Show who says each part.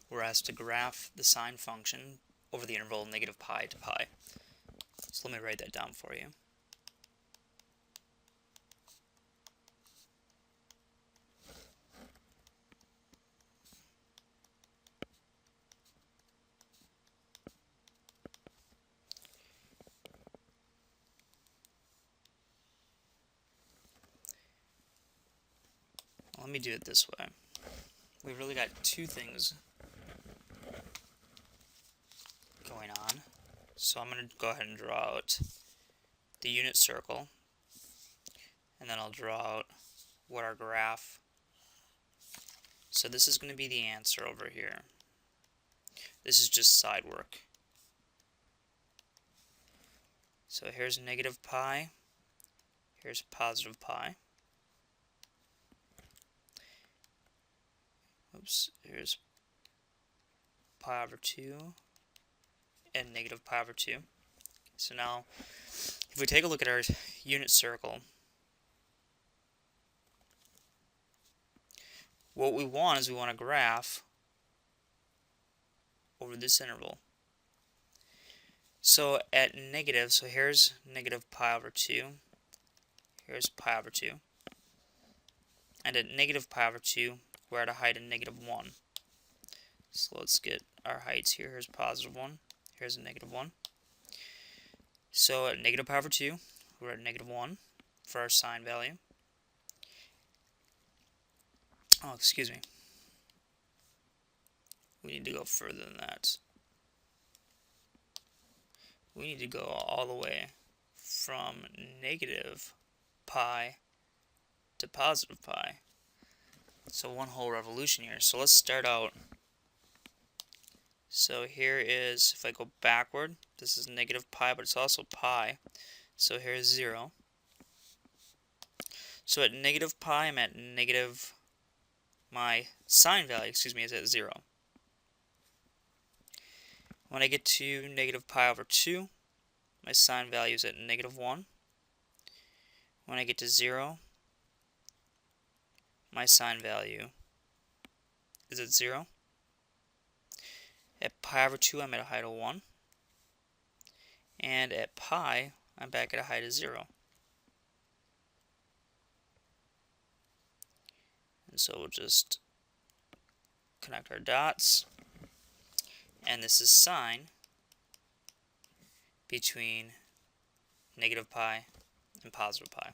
Speaker 1: we're asked to graph the sine function over the interval negative pi to pi. So let me write that down for you. Let me do it this way. We've really got two things going on. So I'm going to go ahead and draw out the unit circle, and then I'll draw out what our graph. So this is going to be the answer over here. This is just side work. So here's negative pi, here's positive pi. Oops, here's pi over 2 and negative pi over 2. So now, if we take a look at our unit circle, what we want is we want a graph over this interval. So at negative, so here's negative pi over 2, here's pi over 2, and at negative pi over 2, we're at a height of negative 1. So let's get our heights here. Here's positive 1, here's a negative 1. So at negative pi over 2, we're at negative 1 for our sine value. Oh, excuse me. We need to go further than that. We need to go all the way from negative pi to positive pi. So one whole revolution here. So let's start out. So here is, if I go backward, this is negative pi, but it's also pi. So here's 0. So at negative pi, I'm at negative, my sine value, is at 0. When I get to negative pi over 2, my sine value is at negative 1. When I get to 0, my sine value is at 0. At pi over 2, I'm at a height of 1. And at pi, I'm back at a height of 0. And so we'll just connect our dots. And this is sine between negative pi and positive pi.